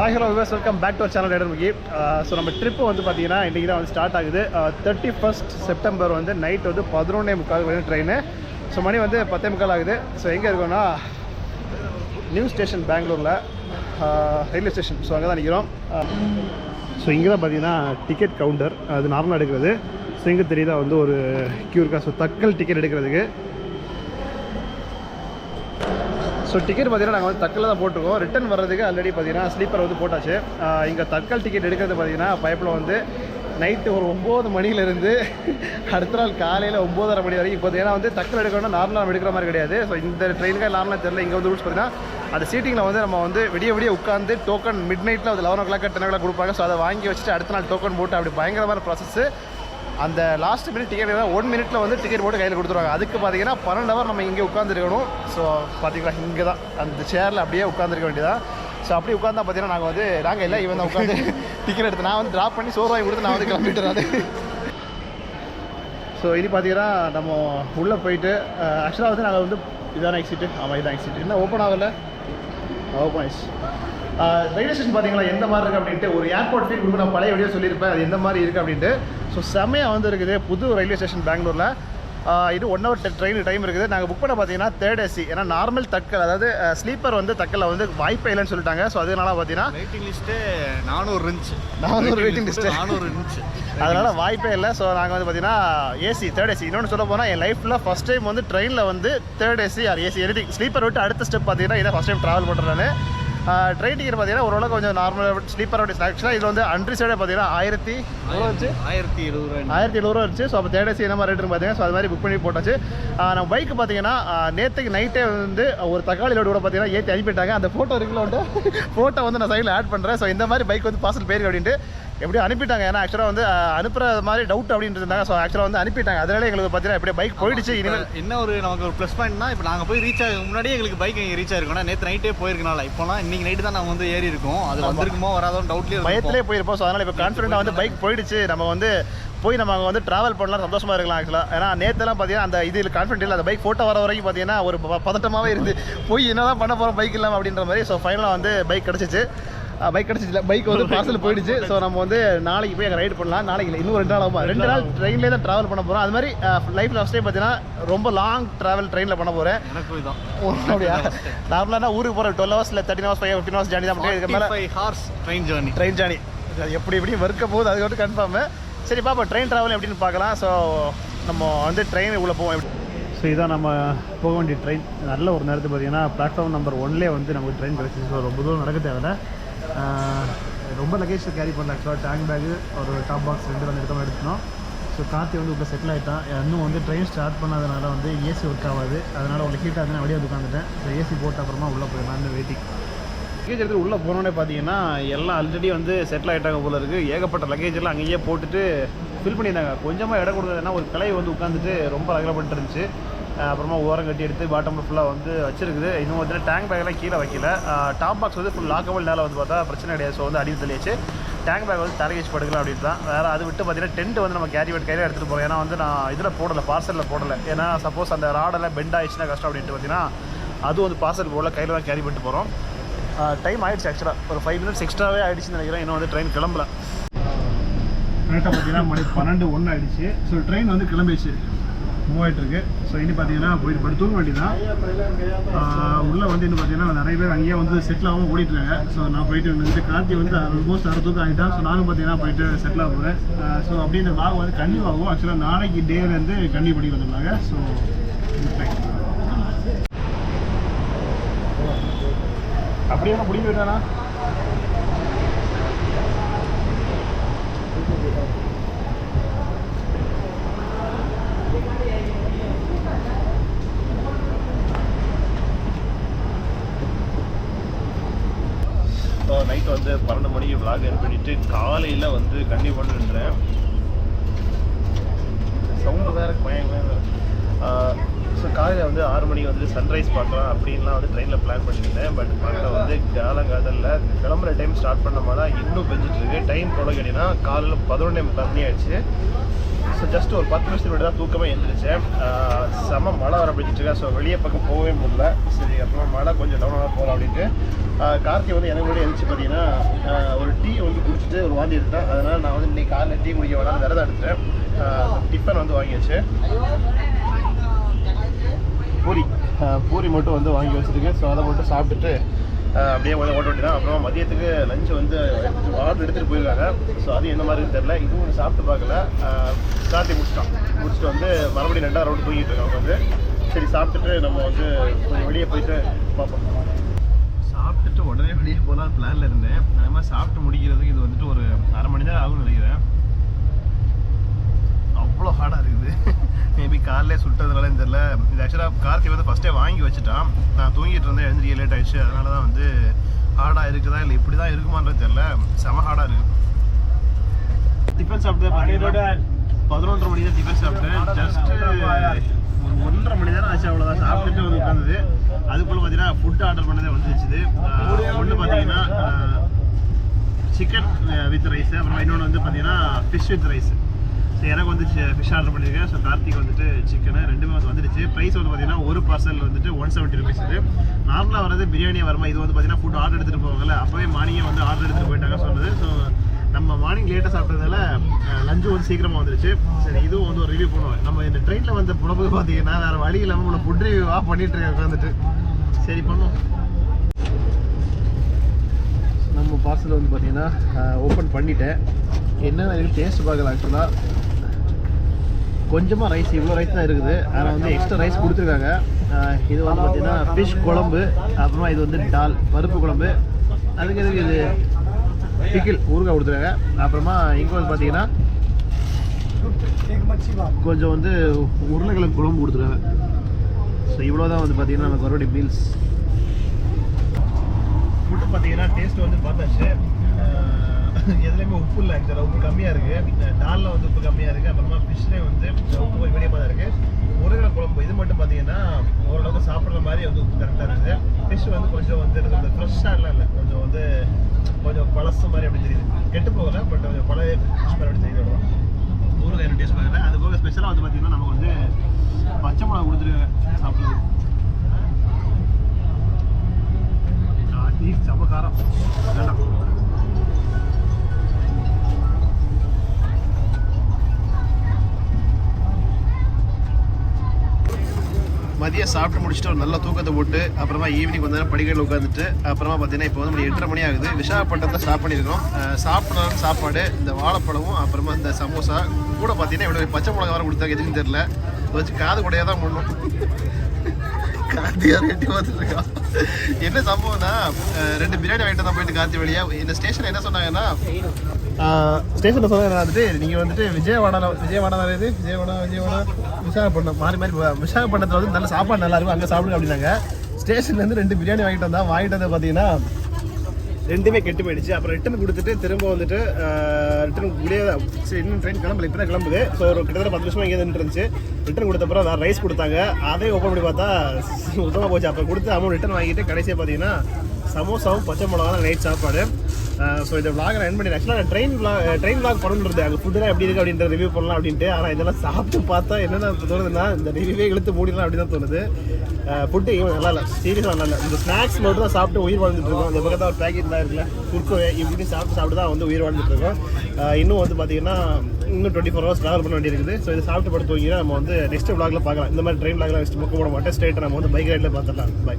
Hi hello viewers, welcome back to our channel rider Mukhi. So நம்ம trip வந்து பார்த்தீங்கன்னா இன்றைக்கி தான் வந்து ஸ்டார்ட் ஆகுது. 31 செப்டம்பர் வந்து நைட் வந்து 11:45 வந்து ட்ரெயின். ஸோ மணி வந்து 10:45 ஆகுது. ஸோ எங்கே இருக்கோன்னா நியூ ஸ்டேஷன் பெங்களூரில் ரயில்வே ஸ்டேஷன். ஸோ அங்கே தான் நிற்கிறோம். ஸோ இங்கே தான் பார்த்தீங்கன்னா டிக்கெட் கவுண்டர் அது நார்மலாக எடுக்கிறது. ஸோ இங்கே தெரியுதா வந்து ஒரு க்யூ இருக்கா. ஸோ தக்கல் டிக்கெட் எடுக்கிறதுக்கு. ஸோ டிக்கெட் பார்த்தீங்கன்னா நாங்கள் வந்து தக்கல் தான் போட்டிருக்கோம். ரிட்டன் வர்றதுக்கு ஆல்ரெடி பார்த்தீங்கன்னா ஸ்லீப்பர் வந்து போட்டாச்சு. இங்கே தக்கல் டிக்கெட் எடுக்கிறது பார்த்தீங்கன்னா பைப்பில் வந்து நைட்டு ஒரு 9 மணிலேருந்து அடுத்த நாள் காலையில் 9:30 மணி வரைக்கும். இப்போ ஏன்னா வந்து தக்கல் எடுக்கணும்னா நார்மலாக எடுக்கிற மாதிரி கிடையாது. ஸோ இந்த ட்ரெயினுக்காக நார்மலாக தெரியல. இங்கே வந்து ரூல்ஸ் பார்த்தீங்கன்னா அந்த சீட்டிங்கில் வந்து நம்ம வந்து விடிய உட்காந்து டோக்கன் மிட் நைட்டில் அது 11 o'clock 10 o'clock கொடுப்பாங்க. ஸோ அதை வாங்கி வச்சுட்டு அடுத்த நாள் டோக்கன் போட்டு அப்படி பயங்கரமான ப்ராசஸ். அந்த லாஸ்ட் மினிட் டிக்கெட் 1 மினிட்டில் வந்து டிக்கெட் போட்டு கையில் கொடுத்துருவாங்க. அதுக்கு பார்த்தீங்கன்னா 12 hour நம்ம இங்கே உட்காந்துருக்கணும். ஸோ பார்த்தீங்களா இங்கே தான் அந்த சேரில் அப்படியே உட்காந்துருக்க வேண்டியதான். ஸோ அப்படி உட்காந்தா பார்த்தீங்கன்னா நாங்கள் இல்லை இவன் தான் உட்காந்து டிக்கெட் எடுத்து நான் வந்து ட்ராப் பண்ணி சோறு வாங்கி கொடுத்து நான் வந்து கிளம்பிட்டுறாரு. ஸோ இனி பார்த்தீங்கன்னா நம்ம உள்ளே போயிட்டு ஆக்சுவலாக வந்து நாங்கள் வந்து இதான எக்ஸிட்டு. ஆமாம் இதான் எக்ஸிட்டு. என்ன ஓப்பன் ஆகலை? ஓப்பன் ஆயிடுச்சு. ரயில்வே ஸ்டேஷன் பார்த்தீங்களா எந்த மாதிரி இருக்குது அப்படின்ட்டு ஒரு ஏர்போர்ட் ஃபீல் கொடுத்து நான் பழைய வீடியோ சொல்லியிருப்பேன் அது எந்த மாதிரி இருக்குது அப்படின்ட்டு. ஸோ செம்மையாக வந்து இருக்குது புது ரயில்வே ஸ்டேஷன் பெங்களூரில். இது 1 hour ட்ரெயின் டைம் இருக்குது. நாங்கள் புக் பண்ண பார்த்தீங்கன்னா 3rd AC. ஏன்னா நார்மல் தக்கல் அதாவது ஸ்லீப்பர் வந்து தக்கலில் வந்து வாய்ப்பே இல்லைன்னு சொல்லிட்டாங்க. ஸோ அதனால பார்த்தீங்கன்னா வெயிட்டிங் லிஸ்ட்டு 400 இருந்துச்சு. 400 வெயிட்டிங் லிஸ்ட்டு 400 இருந்துச்சு. அதனால் வாய்ப்பே இல்லை. ஸோ நாங்கள் வந்து பார்த்தீங்கன்னா ஏசி 3rd AC. இன்னொன்று சொல்ல போனால் என் லைஃப்பில் ஃபஸ்ட் டைம் வந்து ட்ரெயினில் வந்து 3rd AC or AC anything sleeper விட்டு அடுத்த ஸ்டெப் பார்த்தீங்கன்னா இதை ஃபஸ்ட் டைம் ட்ராவல் பண்ணுறேன். ட்ரெயின் டிக்கெட் பார்த்தீங்கன்னா ஓரளவுக்கு கொஞ்சம் நார்மல் ஸ்லீப்பரோட ஆக்சுவலாக இதில் வந்து அன்ட்ரி சைடே பார்த்தீங்கன்னா 1770 ரூபா இருந்துச்சு. ஸோ அப்போ 3rd AC என்ன மாதிரி ரேட்டுன்னு பார்த்தீங்கன்னா ஸோ அது மாதிரி புக் பண்ணி போட்டாச்சு. நம்ம பைக்கு பார்த்தீங்கன்னா நேற்றுக்கு நைட்டே வந்து ஒரு தக்காளி லோடு கூட பார்த்தீங்கன்னா ஏற்றி அனுப்பிட்டாங்க. அந்த ஃபோட்டோ இருக்குல்ல வந்து ஃபோட்டோ வந்து நான் சைடில் ஆட் பண்ணுறேன். ஸோ இந்த மாதிரி பைக் வந்து பார்சல் போயிருக்கு அப்படின்ட்டு எப்படியும் அனுப்பிட்டாங்க. ஏன்னா ஆக்சுவலாக வந்து அனுப்புகிற மாதிரி டவுட் அப்படின்ட்டு இருந்தாங்க. ஸோ ஆக்சுவலாக வந்து அனுப்பிட்டாங்க. அதனால எங்களுக்கு பார்த்தீங்கன்னா எப்படியே பைக் போயிடுச்சு. இனிமேல் என்ன ஒரு நமக்கு ஒரு ப்ளஸ் பாயிண்ட்னா இப்போ நாங்கள் போய் ரீச் ஆக முன்னாடியே எங்களுக்கு பைக் இங்கே ரீச் ஆகிருக்கோம். நேற்று நைட்டே போயிருக்கனால இப்போலாம் இன்னைக்கு நைட்டு தான் நம்ம வந்து ஏறி இருக்கோம். அது வந்திருக்குமோ வராதோன்னு டவுட்லேயே பயத்திலே போயிருப்போம். ஸோ அதனால் இப்போ கான்ஃபிடென்ட்டாக வந்து பைக் போயிடுச்சு. நம்ம வந்து போய் நம்ம வந்து ட்ராவல் பண்ணலாம், சந்தோஷமாக இருக்கலாம். ஆக்சுவலாக ஏன்னா நேற்றுலாம் பார்த்தீங்கன்னா அந்த இதில் கான்ஃபிடென்ட் இல்லை. அந்த பைக் ஃபோட்டோ வர வரைக்கும் பார்த்தீங்கன்னா ஒரு பதட்டமாகவே இருந்து போய் என்ன தான் பண்ண போகிறோம் பைக் இல்லாமல் அப்படின்ற மாதிரி. ஸோ ஃபைனலாக வந்து பைக் கிடச்சிச்சு. பைக் வந்து பார்சல் போயிடுச்சு. ஸோ நம்ம வந்து நாளைக்கு போய் அங்கே ரைடு பண்ணலாம். நாளைக்கு இல்லை இன்னும் 2 நாள் ஆகும். 2 நாள் ட்ரெயின்லேயே தான் ட்ராவல் பண்ண போகிறோம். அது மாதிரி லைஃப்பில் ஃபஸ்ட் டைம் பார்த்தீங்கன்னா ரொம்ப லாங் ட்ராவல் ட்ரெயினில் பண்ண போகிறேன். எனக்கு தான் அப்படியா நார்மலாக ஊருக்கு போகிறேன் 12 hours இல்லை 13 hours 15 hours ஜேர்னி தான். இதுக்கு மேலே 5 hours ட்ரெயின் ஜேர்னி எப்படி வறுக்க போகுது அது மட்டும் கன்ஃபார்மு. சரி பாப்பா ட்ரெயின் ட்ராவல் எப்படின்னு பார்க்கலாம். ஸோ நம்ம வந்து ட்ரெயின் உள்ளே போவோம் எப்படி. ஸோ இதான் நம்ம போக வேண்டிய ட்ரெயின். நல்ல ஒரு நேரத்துக்கு பார்த்தீங்கன்னா பிளாட்ஃபார்ம் நம்பர் 1லேயே வந்து நமக்கு ட்ரெயின் கிடச்சிச்சு. ஸோ ரொம்ப தூரம் நடக்க தேவையில்லை. ரொம்ப லக்கேஜ் கேரி பண்ணல. ஆக்சுவலாக டேங்க் பேக்கு ஒரு டாப் பாக்ஸ் 2 வந்து எடுத்துனோம். ஸோ கார்த்தி வந்து இப்போ செட்டில் ஆகிட்டான். இன்னும் வந்து ட்ரெயின் ஸ்டார்ட் பண்ணாதனால வந்து ஏசி ஒர்க் ஆகாது. அதனால் உங்களுக்கு ஹீட் ஆகுதுன்னு வெளியே உட்காந்துட்டேன். ஸோ ஏசி போட்ட அப்புறமா உள்ளே போயிடலான்னு வெயிட்டிங். லக்கேஜ் எடுத்து உள்ளே போனோடனே பார்த்தீங்கன்னா எல்லாம் ஆல்ரெடி வந்து செட்டில் ஆகிட்டாங்க போல இருக்குது. ஏகப்பட்ட லக்கேஜ் எல்லாம் அங்கேயே போட்டுட்டு ஃபில் பண்ணியிருந்தாங்க. கொஞ்சமாக இடம் கொடுத்ததுன்னா ஒரு கிளை வந்து உட்காந்துட்டு ரொம்ப ரகலப்பட்டு இருந்துச்சு. அப்புறமா ஓரம் கட்டி எடுத்து பாட்டமில் ஃபுல்லாக வந்து வச்சிருக்குது. இன்னும் வந்து டேங்க் பேக்கெல்லாம் கீழே வைக்கல. டாப் பாக்ஸ் வந்து ஃபுல் லாக்கபிள் நேரம் வந்து பார்த்தா பிரச்சனை கிடையாது. ஸோ வந்து அடியில் தள்ளியாச்சு. டேங்க் பேக் வந்து தரகேஜ் படுக்கலாம் அப்படின்னு தான். வேறு அது விட்டு பார்த்தீங்கன்னா டென்ட் வந்து நம்ம கேரி கையில் எடுத்துகிட்டு போகிறோம். ஏன்னா வந்து நான் இதில் போடலை, பார்சலில் போடலை. ஏன்னா சப்போஸ் அந்த ராடெல்லாம் பெண்ட் ஆயிடுச்சுன்னா கஷ்டம் அப்படின்ட்டு பார்த்தீங்கன்னா அதுவும் வந்து பார்சல் போடல, கையில் தான் கேரி பண்ணிட்டு போகிறோம். டைம் ஆகிடுச்சு. ஆக்சுவலாக ஒரு 5 minutes எக்ஸ்ட்ராவே ஆகிடுச்சுன்னு நினைக்கிறேன். இன்னும் வந்து ட்ரெயின் கிளம்பல. கரெக்டாக பார்த்தீங்கன்னா மணி 12:01 ஆகிடுச்சு. ஸோ ட்ரெயின் வந்து கிளம்பிடுச்சு, மூவ் ஆகிட்டுருக்கு. ஸோ இனி பார்த்தீங்கன்னா போயிட்டு படுத்து தூங்க வேண்டியதான். உள்ளே வந்து இன்னும் பார்த்தீங்கன்னா நிறைய பேர் அங்கேயே வந்து செட்டில் ஆகாமல் ஓடிட்டுருக்காங்க. ஸோ நான் போயிட்டு வந்து கார்த்தி வந்து ஆல்மோஸ்ட் 6 தூக்கம் ஆகிட்டான். ஸோ நானும் பார்த்தீங்கன்னா போயிட்டு செட்டில் ஆக போகிறேன். ஸோ அப்படி இந்த வாக் வந்து கன்னியூ ஆகும். ஆக்சுவலாக நாளைக்கு டேலேருந்து கன்னியூ பண்ணி வந்துருந்தாங்க. ஸோ அப்படியே நான் பிடிக்க விட்டானா நைட் வந்து 12 மணிக்கு விளாக் என் பண்ணிவிட்டு காலையில் வந்து கண்டிப்பாக பண்ணிட்டுறேன். சவுண்டு வேறு ஸோ காலையில் வந்து 6 மணிக்கு வந்துட்டு சன்ரைஸ் பார்க்கலாம் அப்படின்லாம் வந்து ட்ரெயினில் பிளான் பண்ணியிருந்தேன். பட் பார்த்தா வந்து காலங்காதலில் கிளம்புற டைம் ஸ்டார்ட் பண்ண மாதிரி இன்னும் பெஞ்சிட்டு இருக்கு. டைம் போல கேட்டிங்கன்னா காலையில் 11:30 ஆயிடுச்சு. ஸோ ஜஸ்ட் ஒரு 10 நிமிஷத்துக்கு முன்னாடி தான் தூக்கமே எழுந்திரிச்சேன். செம்ம மழை வர பிடிச்சிட்டு இருக்கேன். ஸோ வெளியே பக்கம் போகவே முடியல. சரி அப்புறமா மழை கொஞ்சம் டவுனாக போகலாம் அப்படின்ட்டு கார்த்தி வந்து எனக்கு கூட எழுந்துச்சு பார்த்தீங்கன்னா ஒரு டீ வந்து குடிச்சிட்டு ஒரு வாந்தி எடுத்தேன். அதனால் நான் வந்து இன்றைக்கி காலையில் டீ குடிக்க வேணாலும் விரதம் எடுத்துட்டேன். டிஃபன் வந்து வாங்கியாச்சு. பூரி மட்டும் வந்து வாங்கி வச்சுருக்கேன். ஸோ அதை மட்டும் சாப்பிட்டுட்டு அப்படியே கொஞ்சம் ஓட்ட வேண்டியதான். அப்புறம் மதியத்துக்கு லஞ்சு வந்து ஆர்டர் எடுத்துகிட்டு போயிருக்காங்க. ஸோ அது என்ன மாதிரி தெரில. இதுவும் ஒன்று சாப்பிட்டு பார்க்கல. கார்த்தி முடிச்சுட்டு வந்து மறுபடியும் 2வது ரவுண்டு தூங்கிட்டு இருக்காங்க வந்து. சரி சாப்பிட்டுட்டு நம்ம வந்து கொஞ்சம் வெளியே போயிட்டு பார்ப்போம். சாப்பிட்டுட்டு உடனே வெளியே போகலாம் பிளானில் இருந்தேன். அதே மாதிரி சாப்பிட்டு முடிக்கிறதுக்கு இது வந்துட்டு ஒரு அரை மணி நேரம் ஆகும்னு நினைக்கிறேன். அவ்வளோ ஹார்டாக இருக்குது. மேபி காலையிலே சுட்டதுனால தெரில. இது ஆக்சுவலாக கார்த்தி வந்து ஃபஸ்ட்டே வாங்கி வச்சுட்டான். நான் தூங்கிட்டு இருந்தேன், எழுந்திரிக்க லேட் ஆகிடுச்சு. அதனால தான் வந்து ஹார்டாக இருக்குதா இல்லை இப்படி தான் இருக்குமான்றது தெரில. செம ஹார்டாக இருக்குது. டிஃபன் சாப்பிட்டு பார்த்தீங்கன்னா 11:30 மணி தான் டிஃபன் சாப்பிட்டேன். ஜஸ்ட்டு ஒரு 1.5 மணி நேரம் ஆச்சு. அவ்வளோதான் சாப்பிட்டுட்டு வந்து உட்காந்துது. அதுக்குள்ளே பார்த்தீங்கன்னா ஃபுட்டு ஆர்டர் பண்ணதே வந்துருச்சு. ஒன்று பார்த்தீங்கன்னா சிக்கன் வித் ரைஸு, அப்புறம் இன்னொன்று வந்து பார்த்தீங்கன்னா ஃபிஷ் வித் ரைஸு. ஸோ எனக்கு வந்து ஃபிஷ் ஆர்டர் பண்ணியிருக்கேன். ஸோ கார்த்திக் வந்துட்டு சிக்கனு ரெண்டுமே வந்து வந்துடுச்சு. ப்ரைஸ் வந்து பார்த்தீங்கன்னா ஒரு பார்சல் வந்துட்டு 170 rupees. இது நார்மலாக வரது பிரியாணியாக வருமா, இது வந்து பார்த்தீங்கன்னா ஃபுட் ஆர்டர் எடுத்துகிட்டு போவாங்கல்ல, அப்போவே மார்னிங்கே வந்து ஆர்டர் எடுத்துகிட்டு போயிட்டாங்க சொன்னது. ஸோ நம்ம மார்னிங் லேட்டாக சாப்பிட்டதுனால லஞ்சு வந்து சீக்கிரமாக வந்துடுச்சு. சரி இதுவும் வந்து ஒரு ரிவ்யூ பண்ணுவேன். நம்ம இந்த ட்ரெயினில் வந்த புறப்பது பார்த்தீங்கன்னா வேறு வழி இல்லாமல் உங்களை ஃபுட் ரிவ்யூவாக பண்ணிட்டு இருக்கேன் உட்காந்துட்டு. சரி பண்ணுவோம். நம்ம பார்சல் வந்து பார்த்தீங்கன்னா ஓப்பன் பண்ணிட்டேன். என்ன எனக்கு டேஸ்ட் பார்க்கலாம். ஆக்சுவலாக கொஞ்சமாக ரைஸ், இவ்வளோ ரைஸ் தான் இருக்குது. ஆனால் வந்து எக்ஸ்ட்ரா ரைஸ் கொடுத்துருக்காங்க. இது வந்து பார்த்தீங்கன்னா ஃபிஷ் குழம்பு, அப்புறமா இது வந்து டால் பருப்பு குழம்பு, அதுக்கு எதுக்கு இது பிக்கிள் ஊறுகாய் கொடுத்துருக்காங்க. அப்புறமா இங்கே வந்து பார்த்தீங்கன்னா கொஞ்சம் வந்து உருளைக்கிழங்கு குழம்பு கொடுத்துருக்காங்க. ஸோ இவ்வளோ தான் வந்து பார்த்தீங்கன்னா நமக்கு மறுபடியும் மீல்ஸ். ஃபுட்டு பார்த்தீங்கன்னா டேஸ்ட் வந்து பார்த்தாச்சு. எதுலேயுமே உப்பு இல்லை. ஆக்சுவலாக உப்பு கம்மியாக இருக்குது. டாலில் வந்து உப்பு கம்மியாக இருக்குது. அப்புறமா ஃபிஷ்லேயே வந்து உப்பு ஒரு மீடியமாக தான் இருக்குது. உருளைக்கிழங்கு குழம்பு இது மட்டும் பார்த்தீங்கன்னா ஓரளவுக்கு சாப்பிட்ற மாதிரி வந்து உப்பு கரெக்டாக இருக்குது. ஃபிஷ் வந்து கொஞ்சம் வந்து அந்த ஃப்ரெஷ்ஷாகலாம் இல்லை, கொஞ்சம் பழசு மாதிரி அப்படி தெரியுது. கெட்டு போகலை, பட் கொஞ்சம் பழைய ஃபிஷ் மாதிரி அப்படி தெரியுது. ஊறுகாய் டேஸ்ட் பார்க்கல. அது போக ஸ்பெஷலாக வந்து பார்த்தீங்கன்னா நமக்கு வந்து பச்சை மிளகா கொடுத்துருக்காங்க சாப்பிட்றது. செம காரம் வேண்டாம். மதியம் சாப்பிட்டு முடிச்சுட்டு ஒரு நல்ல தூக்கத்தை போட்டு அப்புறமா ஈவினிங் வந்து படிக்கட்டில் உட்காந்துட்டு அப்புறமா பார்த்தீங்கன்னா இப்போ வந்து 8:30 மணி ஆகுது. விசாகப்பட்டினத்தில் ஸ்டாப் பண்ணியிருக்கோம். சாப்பிட்ற சாப்பாடு இந்த வாழைப்பழமும் அப்புறமா இந்த சமோசா கூட பார்த்தீங்கன்னா இவ்வளோ பச்சை மிளகா வர கொடுத்தாங்க. எதுக்குன்னு தெரியல. வச்சு காது கூடையாக தான் பண்ணணும். கார்த்தியாக எட்டி பார்த்துட்டு இருக்கான். என்ன சம்பவம்னா 2 பிரியாணி வாங்கிட்டு தான் போயிட்டு கார்த்தி வழியாக இந்த ஸ்டேஷனில் என்ன சொன்னாங்கன்னா ஸ்டேஷனில் வந்துட்டு நீங்கள் வந்துட்டு விஜயவாடா விசாகப்பட்டினம் மாறி விசாகப்பட்டினத்தில் வந்து நல்ல சாப்பாடு நல்லா இருக்கும், அங்கே சாப்பிடுங்க அப்படின்னாங்க. ஸ்டேஷன்லேருந்து 2 பிரியாணி வாங்கிட்டு வந்து பார்த்தீங்கன்னா 2மே கெட்டு போயிடுச்சு. அப்புறம் ரிட்டன் கொடுத்துட்டு திரும்ப வந்துட்டு ரிட்டன் முடியாது. சரி இன்னும் ட்ரெயின் கிளம்பல, இப்போ தான் கிளம்புது. ஸோ ஒரு கிட்டத்தட்ட 10 நிமிஷமாக இங்கே இருந்துச்சு. ரிட்டன் கொடுத்தப்பறம் வேறு ரைஸ் கொடுத்தாங்க. அதே ஓப்பன் பண்ணி பார்த்தா சுத்தமாக போச்சு. அப்போ கொடுத்து அமௌண்ட் ரிட்டன் வாங்கிட்டு கடைசியாக பார்த்தீங்கன்னா சமோசாவும் பச்சை மிளகா தான் நைட் சாப்பாடு. ஸோ இந்த விளாக் நான் என் பண்ணி ஆக்சுவலாக ட்ரெயின் விளாக் பண்ணணுன்றது அங்கே ஃபுட்டுலாம் எப்படி இருக்குது அப்படின்ற ரிவ்யூ பண்ணலாம் அப்படின்ட்டு. ஆனால் இதெல்லாம் சாப்பிட்டு பார்த்தா என்னென்ன தோணுதுன்னா இந்த ரிவ்யூவே இழுத்து மூடிடலாம் அப்படி தான் தோணுது. ஃபுட்டு நல்லா இல்லை, சீரியஸாக நல்லா இல்லை. இந்த ஸ்நாக்ஸ் மட்டும் தான் சாப்பிட்டு உயிர் வாழ்ந்துட்டு இருக்கோம். இந்த பக்கத்தில் ஒரு பேக்கெட்லாம் இருக்குல்ல குறுக்கவே இப்படி சாப்பிட்டு தான் வந்து உயிர் வாழ்ந்துட்டு இருக்கோம். இன்னும் வந்து பார்த்தீங்கன்னா இன்னும் 24 hours ட்ராவல் பண்ண வேண்டியிருக்குது. ஸோ இதை சாப்பிட்டு படுத்து தூங்கினா நம்ம வந்து நெக்ஸ்ட் விளாகில் பார்க்கலாம். இந்த மாதிரி ட்ரெயின் விளாகில் நெக்ஸ்ட் புக் போட மாட்டேன். ஸ்ட்ரெயிட்டாக நம்ம வந்து பைக் ரைடில் பார்த்துடலாம். பை.